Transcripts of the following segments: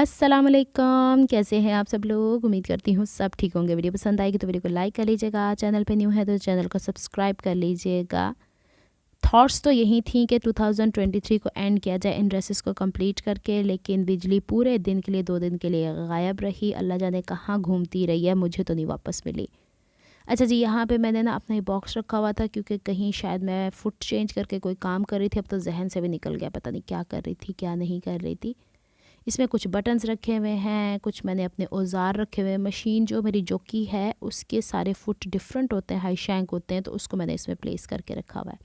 अस्सलाम वालेकुम, कैसे हैं आप सब लोग। उम्मीद करती हूँ सब ठीक होंगे। वीडियो पसंद आएगी तो वीडियो को लाइक कर लीजिएगा, चैनल पे न्यू है तो चैनल को सब्सक्राइब कर लीजिएगा। थॉट्स तो यही थी कि 2023 को एंड किया जाए इन ड्रेसेस को कंप्लीट करके, लेकिन बिजली पूरे दिन के लिए 2 दिन के लिए गायब रही। अल्लाह जाने कहाँ घूमती रही है, मुझे तो नहीं वापस मिली। अच्छा जी, यहाँ पे मैंने ना अपना ये बॉक्स रखा हुआ था क्योंकि कहीं शायद मैं फ़ुट चेंज करके कोई काम कर रही थी। अब तो जहन से भी निकल गया, पता नहीं क्या कर रही थी क्या नहीं कर रही थी। इसमें कुछ बटन्स रखे हुए हैं, कुछ मैंने अपने औज़ार रखे हुए हैं। मशीन जो मेरी जोकी है उसके सारे फुट डिफरेंट होते हैं, हाई शैंक होते हैं, तो उसको मैंने इसमें प्लेस करके रखा हुआ है।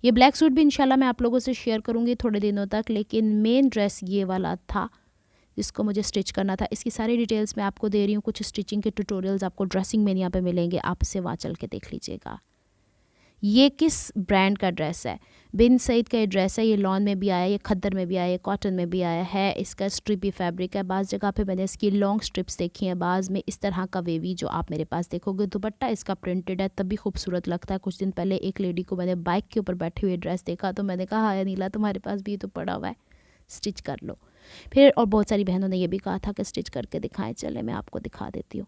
ये ब्लैक सूट भी इंशाल्लाह मैं आप लोगों से शेयर करूँगी थोड़े दिनों तक, लेकिन मेन ड्रेस ये वाला था जिसको मुझे स्टिच करना था। इसकी सारी डिटेल्स मैं आपको दे रही हूँ। कुछ स्टिचिंग के ट्यूटोरियल्स आपको ड्रेसिंग में यहाँ पे मिलेंगे, आप इसे वहाँ चल के देख लीजिएगा। ये किस ब्रांड का ड्रेस है? बिन सईद का ये ड्रेस है। ये लॉन में भी आया, ये खद्दर में भी आया, ये कॉटन में भी आया है। इसका स्ट्रिपी फैब्रिक है। बाज़ जगह पे मैंने इसकी लॉन्ग स्ट्रिप्स देखी हैं, बाज़ में इस तरह का वेवी जो आप मेरे पास देखोगे। दुपट्टा इसका प्रिंटेड है, तब भी खूबसूरत लगता है। कुछ दिन पहले एक लेडी को मैंने बाइक के ऊपर बैठे हुए ड्रेस देखा तो मैंने कहा हाय नीला, तुम्हारे पास भी ये तो पड़ा हुआ है, स्टिच कर लो। फिर और बहुत सारी बहनों ने ये भी कहा था कि स्टिच करके दिखाएं, चले मैं आपको दिखा देती हूँ।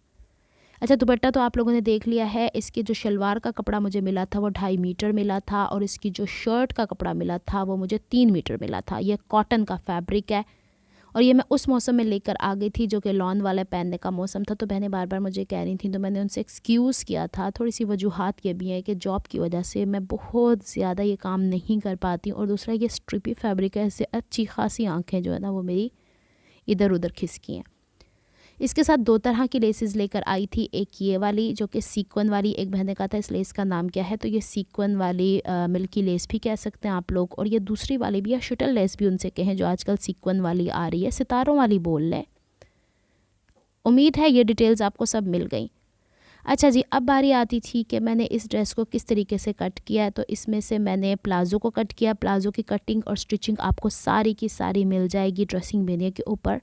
अच्छा, दुपट्टा तो आप लोगों ने देख लिया है। इसके जो शलवार का कपड़ा मुझे मिला था वो 2.5 मीटर मिला था, और इसकी जो शर्ट का कपड़ा मिला था वो मुझे 3 मीटर मिला था। ये कॉटन का फैब्रिक है, और ये मैं उस मौसम में लेकर आ गई थी जो कि लॉन वाले पहनने का मौसम था। तो बहनें बार बार मुझे कह रही थी, तो मैंने उनसे एक्सक्यूज़ किया था। थोड़ी सी वजूहात ये भी है कि जॉब की वजह से मैं बहुत ज़्यादा ये काम नहीं कर पाती हूँ, और दूसरा ये स्ट्रिपी फैब्रिक है, इससे अच्छी खासी आँखें जो है ना वो मेरी इधर उधर खिसकी हैं। इसके साथ 2 तरह की लेसेस लेकर आई थी। एक ये वाली जो कि सीक्वन वाली, एक बहन ने कहा था इस लेस का नाम क्या है, तो ये सीक्वन वाली मिल्की लेस भी कह सकते हैं आप लोग, और ये दूसरी वाली भी या शटल लेस भी उनसे कहें जो आजकल सीक्वन वाली आ रही है, सितारों वाली बोल लें। उम्मीद है ये डिटेल्स आपको सब मिल गई। अच्छा जी, अब बारी आती थी कि मैंने इस ड्रेस को किस तरीके से कट किया है। तो इसमें से मैंने प्लाज़ो को कट किया। प्लाज़ो की कटिंग और स्टिचिंग आपको सारी की सारी मिल जाएगी ड्रेसिंग मेन्यू के ऊपर।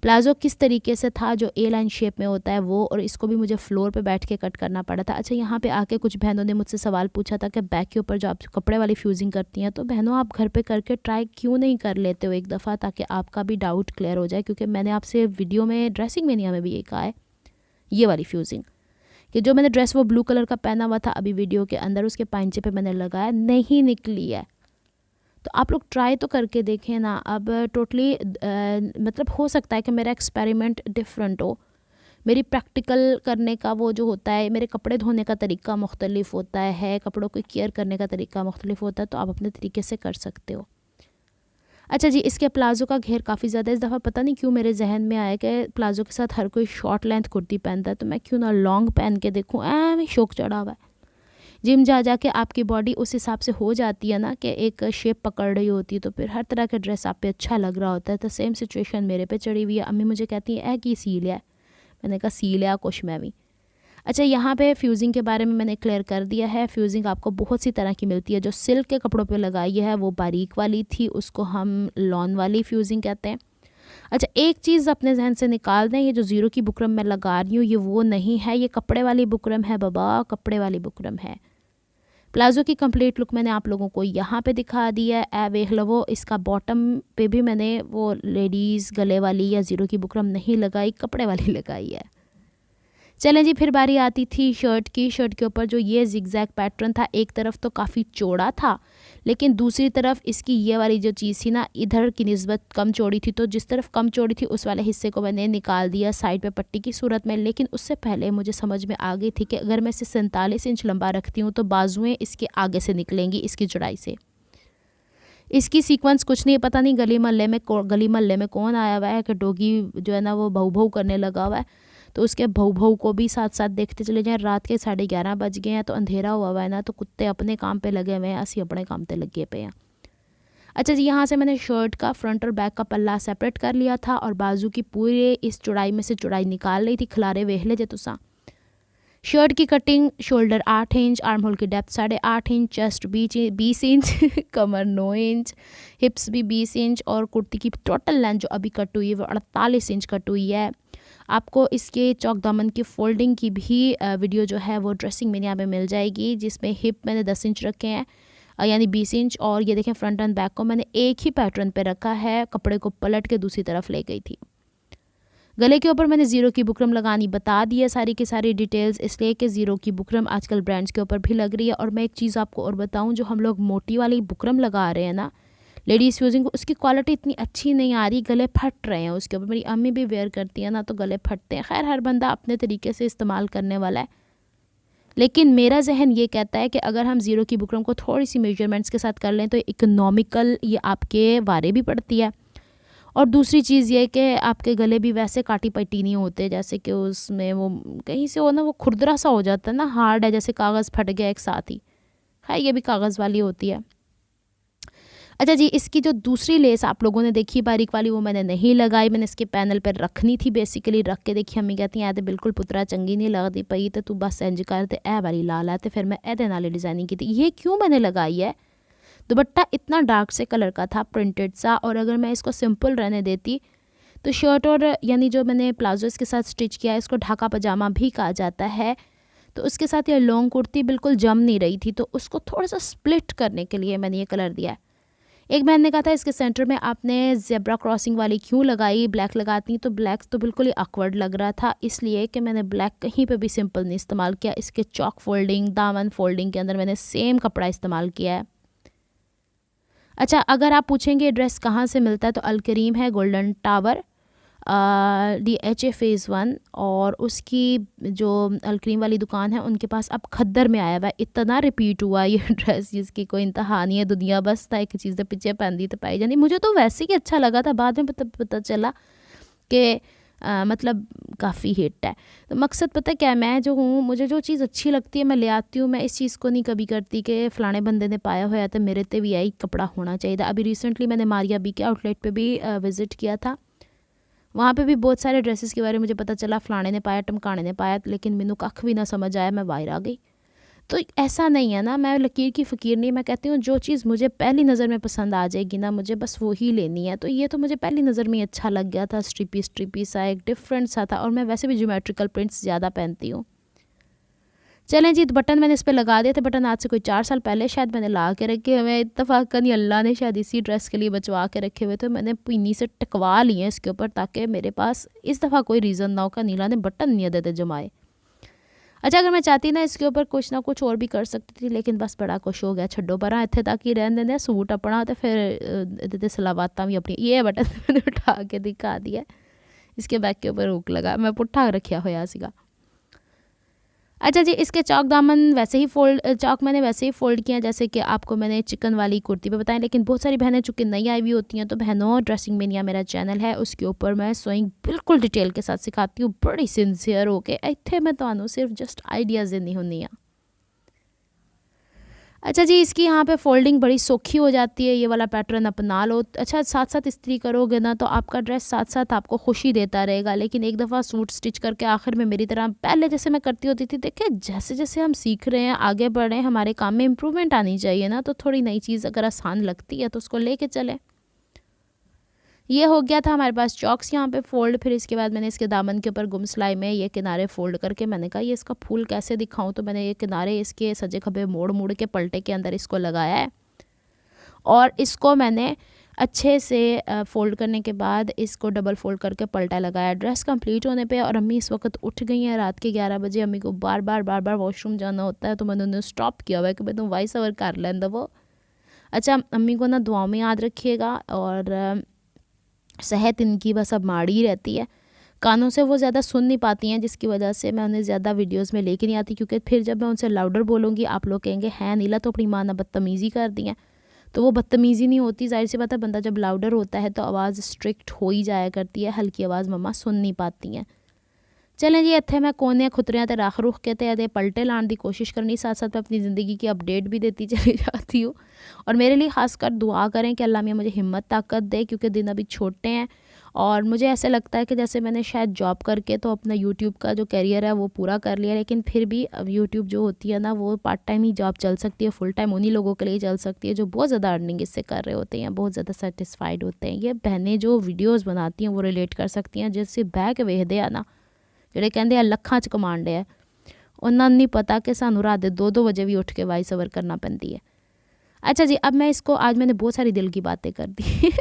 प्लाज़ो किस तरीके से था, जो ए लाइन शेप में होता है वो, और इसको भी मुझे फ्लोर पे बैठ के कट करना पड़ा था। अच्छा, यहाँ पे आके कुछ बहनों ने मुझसे सवाल पूछा था कि बैक के ऊपर जो आप कपड़े वाली फ्यूजिंग करती हैं, तो बहनों आप घर पे करके ट्राई क्यों नहीं कर लेते हो एक दफ़ा, ताकि आपका भी डाउट क्लियर हो जाए। क्योंकि मैंने आपसे वीडियो में ड्रेसिंग मेनिया में भी ये कहा है, ये वाली फ्यूजिंग कि जो मैंने ड्रेस वो ब्लू कलर का पहना हुआ था अभी वीडियो के अंदर, उसके पाइंचे पे मैंने लगाया, नहीं निकली है। तो आप लोग ट्राई तो करके देखें ना। अब टोटली मतलब हो सकता है कि मेरा एक्सपेरिमेंट डिफरेंट हो, मेरी प्रैक्टिकल करने का वो जो होता है, मेरे कपड़े धोने का तरीका मुख्तलिफ होता है, कपड़ों को केयर करने का तरीका मुख्तलिफ होता है, तो आप अपने तरीके से कर सकते हो। अच्छा जी, इसके प्लाज़ो का घेर काफ़ी ज़्यादा, इस दफ़ा पता नहीं क्यों मेरे जहन में आया कि प्लाज़ो के साथ हर कोई शॉर्ट लेंथ कुर्ती पहनता है, तो मैं क्यों ना लॉन्ग पहन के देखूँ। मैं शौक चढ़ा हुआ है। जिम जा के आपकी बॉडी उस हिसाब से हो जाती है ना कि एक शेप पकड़ रही होती है, तो फिर हर तरह का ड्रेस आप पे अच्छा लग रहा होता है। तो सेम सिचुएशन मेरे पे चढ़ी हुई है। अम्मी मुझे कहती है कि सी लिया है, मैंने कहा सी लिया कुछ मैं भी। अच्छा, यहाँ पे फ्यूजिंग के बारे में मैंने क्लियर कर दिया है। फ्यूजिंग आपको बहुत सी तरह की मिलती है। जो सिल्क के कपड़ों पे लगाई है वो बारीक वाली थी, उसको हम लॉन वाली फ्यूजिंग कहते हैं। अच्छा, एक चीज़ अपने जहन से निकाल दें, ये जो ज़ीरो की बुकरम मैं लगा रही हूँ ये वो नहीं है, ये कपड़े वाली बुकरम है बाबा, कपड़े वाली बुकरम है। प्लाज़ो की कंप्लीट लुक मैंने आप लोगों को यहाँ पे दिखा दिया है। देख लो, वो इसका बॉटम पे भी मैंने वो लेडीज़ गले वाली या ज़ीरो की बुकरम नहीं लगाई, कपड़े वाली लगाई है। चलें जी, फिर बारी आती थी शर्ट की। शर्ट के ऊपर जो ये जिगजैग पैटर्न था, एक तरफ तो काफ़ी चौड़ा था, लेकिन दूसरी तरफ इसकी ये वाली जो चीज़ थी ना, इधर की निस्बत कम चौड़ी थी। तो जिस तरफ कम चौड़ी थी उस वाले हिस्से को मैंने निकाल दिया साइड पे पट्टी की सूरत में। लेकिन उससे पहले मुझे समझ में आ गई थी कि अगर मैं इसे 47 इंच लंबा रखती हूँ तो बाजुएँ इसके आगे से निकलेंगी, इसकी चौड़ाई से। इसकी सीक्वेंस कुछ नहीं, पता नहीं गली मोहल्ले में कौन आया हुआ है कि डॉगी जो है ना वो भौ भौ करने लगा हुआ है, तो उसके भौ भौ को भी साथ साथ देखते चले जाएं। रात के 11:30 बज गए हैं, तो अंधेरा हुआ है ना, तो कुत्ते अपने काम पे लगे हुए हैं, असी अपने काम पे लगे पे हैं। अच्छा जी, यहाँ से मैंने शर्ट का फ्रंट और बैक का पल्ला सेपरेट कर लिया था, और बाजू की पूरे इस चौड़ाई में से चौड़ाई निकाल रही थी। खिलारे वेहले जे तुसा। शर्ट की cutting, shoulder 8 inch, arm hole की डेप्थ 8.5 इंच, चेस्ट 20 इंच, कमर 9 इंच, हिप्स भी 20 इंच, और कुर्ती की टोटल लेंथ जो अभी कट हुई है वो 48 इंच कट हुई है। आपको इसके चौक दामन की फोल्डिंग की भी वीडियो जो है वो ड्रेसिंग में यहाँ पे मिल जाएगी, जिसमें हिप मैंने 10 इंच रखे हैं, यानी 20 इंच। और ये देखें फ्रंट एंड बैक को मैंने एक ही पैटर्न पे रखा है, कपड़े को पलट के दूसरी तरफ ले गई थी। गले के ऊपर मैंने ज़ीरो की बुकरम लगानी बता दी है सारी की सारी डिटेल्स, इसलिए कि ज़ीरो की बुकरम आजकल ब्रांड्स के ऊपर भी लग रही है। और मैं एक चीज़ आपको और बताऊं, जो हम लोग मोटी वाली बुकरम लगा रहे हैं ना लेडीज़ यूजिंग, उसकी क्वालिटी इतनी अच्छी नहीं आ रही, गले फट रहे हैं उसके ऊपर। मेरी अम्मी भी वेयर करती है ना तो गले फटते हैं। खैर हर बंदा अपने तरीके से इस्तेमाल करने वाला है, लेकिन मेरा जहन ये कहता है कि अगर हम ज़ीरो की बुकरम को थोड़ी सी मेजरमेंट्स के साथ कर लें तो इकोनॉमिकल ये आपके वारे भी पड़ती है। और दूसरी चीज़ ये कि आपके गले भी वैसे काटी पट्टी नहीं होते, जैसे कि उसमें वो कहीं से हो ना वो खुरदरा सा हो जाता है ना, हार्ड है, जैसे कागज़ फट गया एक साथ ही। खैर ये भी कागज़ वाली होती है। अच्छा जी, इसकी जो दूसरी लेस आप लोगों ने देखी बारीक वाली, वो मैंने नहीं लगाई, मैंने इसके पैनल पर रखनी थी बेसिकली। रख के देखी, अम्मी कहती हैं तो बिल्कुल पुत्रा चंगी नहीं लगती पई, तो तू बस इंज कर ते ए वाली ला ला। तो फिर मैं एदे नाल डिज़ाइनिंग की थी। ये क्यों मैंने लगाई है, दुपट्टा इतना डार्क से कलर का था, प्रिंटेड सा, और अगर मैं इसको सिंपल रहने देती तो शर्ट और यानी जो मैंने प्लाजो इसके साथ स्टिच किया है, इसको ढाका पजामा भी कहा जाता है, तो उसके साथ ये लॉन्ग कुर्ती बिल्कुल जम नहीं रही थी, तो उसको थोड़ा सा स्प्लिट करने के लिए मैंने ये कलर दिया है। एक बहन ने कहा था इसके सेंटर में आपने ज़ेब्रा क्रॉसिंग वाली क्यों लगाई, ब्लैक लगाती, तो ब्लैक तो बिल्कुल ही ऑकवर्ड लग रहा था, इसलिए कि मैंने ब्लैक कहीं पे भी सिंपल नहीं इस्तेमाल किया। इसके चॉक फोल्डिंग, दामन फोल्डिंग के अंदर मैंने सेम कपड़ा इस्तेमाल किया है। अच्छा, अगर आप पूछेंगे ड्रेस कहाँ से मिलता है, तो अल करीम है, गोल्डन टावर, DHA फ़ेज़ 1, और उसकी जो अल करीम वाली दुकान है उनके पास अब खद्दर में आया हुआ है। इतना रिपीट हुआ ये ड्रेस जिसकी कोई इंतहा नहीं है, दुनिया बस था एक चीज़ पिछे पहनती तो पाई जानी। मुझे तो वैसे ही अच्छा लगा था, बाद में पता चला कि मतलब काफ़ी हिट है। तो मकसद पता क्या है, मैं जो हूँ, मुझे जो चीज़ अच्छी लगती है मैं ले आती हूँ। मैं इस चीज़ को नहीं कभी करती कि फ़लाने बंदे ने पाया हुआ तो मेरे ते भी यही कपड़ा होना चाहिए था। अभी रिसेंटली मैंने मारिया बी के आउटलेट पे भी विज़िट किया था, वहाँ पे भी बहुत सारे ड्रेसेस के बारे में मुझे पता चला, फ़लाने ने पाया, टमकाने ने पाया, लेकिन मैनू कख भी ना समझ आया, मैं बाहर आ गई। तो ऐसा नहीं है ना, मैं लकीर की फ़कीर नहीं, मैं कहती हूँ जो चीज़ मुझे पहली नज़र में पसंद आ जाएगी ना, मुझे बस वो ही लेनी है। तो ये तो मुझे पहली नज़र में ही अच्छा लग गया था, स्ट्रिपी सा, एक डिफरेंट सा था, और मैं वैसे भी ज्योमेट्रिकल प्रिंट्स ज़्यादा पहनती हूँ। चलें जी, तो बटन मैंने इस पर लगा दिए थे। बटन आज से कोई 4 साल पहले शायद मैंने ला के रखे हुए, इत्तफाकन अल्लाह ने शायद इसी ड्रेस के लिए बचवा के रखे हुए थे। मैंने पीनी से टकवा लिए इसके ऊपर, ताकि मेरे पास इस दफ़ा कोई रीज़न ना हो कि नीला ने बटन नहीं देते जमाए। अच्छा, अगर मैं चाहती ना इसके ऊपर कुछ ना कुछ और भी कर सकती थी, लेकिन बस बड़ा कुछ हो गया, छड्डो परा इत्थे तक ही रहने देने सूट अपना, तो फिर सलावातां भी अपनी। ये बटन मैंने उठा के दिखा दिया, इसके बैक के ऊपर हुक लगा, मैं पुट्ठा रखा होया सीगा। अच्छा जी, इसके चौक दामन वैसे ही चौक मैंने वैसे ही फ़ोल्ड किया जैसे कि आपको मैंने चिकन वाली कुर्ती पे बताया, लेकिन बहुत सारी बहनें चूँकि नई आई हुई होती हैं, तो बहनों, ड्रेसिंग मेनिया मेरा चैनल है, उसके ऊपर मैं सोइंग बिल्कुल डिटेल के साथ सिखाती हूँ, बड़ी सिंसियर हो के। इत्थे मैं तुहानू सिर्फ जस्ट आइडियाज़ देनी होनी आ। अच्छा जी, इसकी यहाँ पे फ़ोल्डिंग बड़ी सौखी हो जाती है, ये वाला पैटर्न अपना लो। अच्छा, साथ साथ इस्त्री करोगे ना तो आपका ड्रेस साथ साथ आपको खुशी देता रहेगा। लेकिन एक दफ़ा सूट स्टिच करके आखिर में मेरी तरह पहले जैसे मैं करती होती थी, देखिए जैसे जैसे हम सीख रहे हैं, आगे बढ़ रहे हैं, हमारे काम में इम्प्रूवमेंट आनी चाहिए ना, तो थोड़ी नई चीज़ अगर आसान लगती है तो उसको लेके चलें। ये हो गया था हमारे पास चॉक्स यहाँ पे फ़ोल्ड। फिर इसके बाद मैंने इसके दामन के ऊपर गुम सिलाई में ये किनारे फ़ोल्ड करके मैंने कहा ये इसका फूल कैसे दिखाऊं, तो मैंने ये किनारे इसके सजे खबे मोड़ मोड़ के पलटे के अंदर इसको लगाया है, और इसको मैंने अच्छे से फ़ोल्ड करने के बाद इसको डबल फ़ोल्ड करके पलटा लगाया। ड्रेस कंप्लीट होने पे, और अम्मी इस वक्त उठ गई हैं रात के 11 बजे। अम्मी को बार बार वॉशरूम जाना होता है, तो मैंने उन्हें स्टॉप किया हुआ है कि मैं तुम वॉइस ओवर कर लें वो। अच्छा, अम्मी को ना दुआओं में याद रखिएगा, और सेहत इनकी बस अब माड़ी रहती है, कानों से वो ज़्यादा सुन नहीं पाती हैं, जिसकी वजह से मैं उन्हें ज़्यादा वीडियोस में लेके नहीं आती, क्योंकि फिर जब मैं उनसे लाउडर बोलूँगी आप लोग कहेंगे हैं नीला तो अपनी माँ ने बदतमीज़ी कर दी है। तो वो बदतमीज़ी नहीं होती, जाहिर सी बात है, बंदा जब लाउडर होता है तो आवाज़ स्ट्रिक्ट हो ही जाया करती है, हल्की आवाज़ मम्मा सुन नहीं पाती हैं। चलें जी, इत्थे मैं कोने खुतरियां ते रख रुख के ते पलटे लाने की कोशिश करनी, साथ साथ मैं अपनी ज़िंदगी की अपडेट भी देती चली जाती हूँ। और मेरे लिए खासकर दुआ करें कि अल्लाह मियां मुझे हिम्मत ताकत दे, क्योंकि दिन अभी छोटे हैं, और मुझे ऐसे लगता है कि जैसे मैंने शायद जॉब करके तो अपना यूट्यूब का जो करियर है वो पूरा कर लिया, लेकिन फिर भी अब यूट्यूब जो होती है ना, वो पार्ट टाइम ही जॉब चल सकती है, फुल टाइम उन्हीं लोगों के लिए चल सकती है जो बहुत ज़्यादा अर्निंग इससे कर रहे होते हैं, बहुत ज़्यादा सेटिस्फाइड होते हैं। ये बहनें जो वीडियोज़ बनाती हैं वो रिलेट कर सकती हैं, जिससे बह के वेखदे आ ना, ਜਿਹੜੇ ਕਹਿੰਦੇ ਆ ਲੱਖਾਂ 'ਚ ਕਮਾਉਂਦੇ ਆ, ਉਹਨਾਂ ਨੂੰ ਨਹੀਂ ਪਤਾ ਕਿ ਸਾਨੂੰ ਰਾਤ ਦੇ 2-2 ਵਜੇ ਵੀ ਉੱਠ ਕੇ ਵਾਇਸ ਓਵਰ ਕਰਨਾ ਪੈਂਦੀ ਹੈ। अच्छा जी, अब मैं इसको, आज मैंने बहुत सारी दिल की बातें कर दी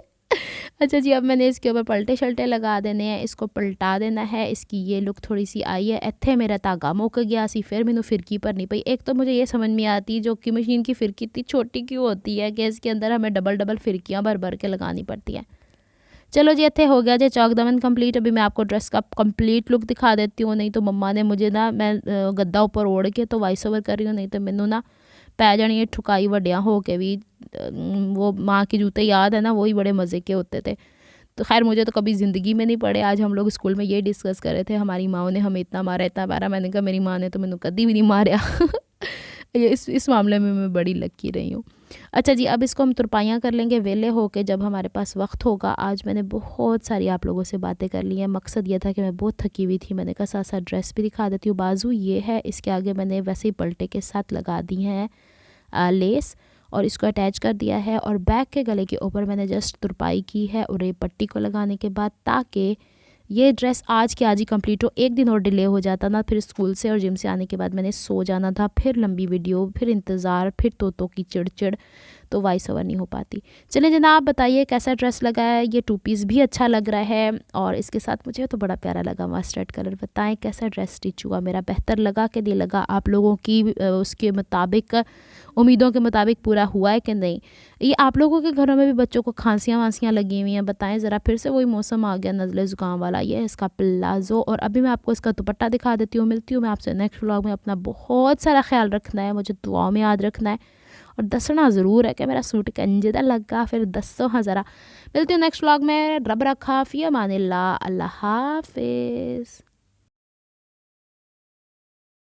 अच्छा जी, अब मैंने इसके ऊपर पलटे शल्टे लगा देने हैं, इसको पलटा देना है। इसकी ये लुक थोड़ी सी आई है, इत्थे मेरा धागा मुक गया सी, फिर मैंने फिरकी भरनी पई। एक तो मुझे ये समझ में आती जो कि मशीन की फिरकी इतनी छोटी क्यों होती है कि इसके अंदर हमें डबल डबल फिरकियाँ भर भर के लगानी पड़ती हैं। चलो जी, इत्थे हो गया जी चौक दमन कंप्लीट। अभी मैं आपको ड्रेस का कंप्लीट लुक दिखा देती हूँ, नहीं तो मम्मा ने मुझे ना, मैं गद्दा ऊपर ओढ़ के तो वॉइस ओवर कर रही हूँ, नहीं तो मैनू ना पै जानी है ठुकाई वड्डियां हो के भी। वो माँ के जूते याद है ना, वही बड़े मज़े के होते थे। तो खैर मुझे तो कभी ज़िंदगी में नहीं पड़े। आज हम लोग स्कूल में ये डिस्कस कर रहे थे, हमारी माँ ने हमें इतना मारा इतना मारा। मैंने कहा मेरी माँ ने तो मैंने कभी भी नहीं मारा ये इस मामले में मैं बड़ी लकी रही हूँ। अच्छा जी, अब इसको हम तुरपाइयाँ कर लेंगे वेले होके जब हमारे पास वक्त होगा। आज मैंने बहुत सारी आप लोगों से बातें कर ली हैं। मकसद ये था कि मैं बहुत थकी हुई थी। मैंने कहा साथ साथ ड्रेस भी दिखा देती हूँ। बाजू ये है, इसके आगे मैंने वैसे ही पलटे के साथ लगा दी हैं लेस और इसको अटैच कर दिया है। और बैक के गले के ऊपर मैंने जस्ट तुरपाई की है और ये पट्टी को लगाने के बाद, ताकि ये ड्रेस आज के आज ही कंप्लीट हो। एक दिन और डिले हो जाता ना, फिर स्कूल से और जिम से आने के बाद मैंने सो जाना था, फिर लंबी वीडियो, फिर इंतज़ार, फिर तोतों की चिड़चिड़, तो वॉइस ओवर नहीं हो पाती। चलिए जनाब, बताइए कैसा ड्रेस लगा है। ये 2 पीस भी अच्छा लग रहा है और इसके साथ मुझे तो बड़ा प्यारा लगा मस्टर्ड कलर। बताएं कैसा ड्रेस स्टिच हुआ, मेरा बेहतर लगा कि नहीं लगा, आप लोगों की उसके मुताबिक, उम्मीदों के मुताबिक पूरा हुआ है कि नहीं। ये आप लोगों के घरों में भी बच्चों को खांसियाँ वांसियाँ लगी हुई हैं, बताएं ज़रा। फिर से वही मौसम आ गया नज़ले ज़ुकाम वाला। ये है इसका प्लाज़ो और अभी मैं आपको इसका दुपट्टा दिखा देती हूँ। मिलती हूँ मैं आपसे नेक्स्ट व्लॉग में। अपना बहुत सारा ख्याल रखना है, मुझे दुआओं में याद रखना है और दसना ज़रूर है कि मेरा सूट कंजदा लगा, फिर दसो हाँ ज़रा। मिलती हूँ नेक्स्ट व्लॉग में। रब रखा फ़ी अमानिल्लाह, अल्लाह हाफिज़।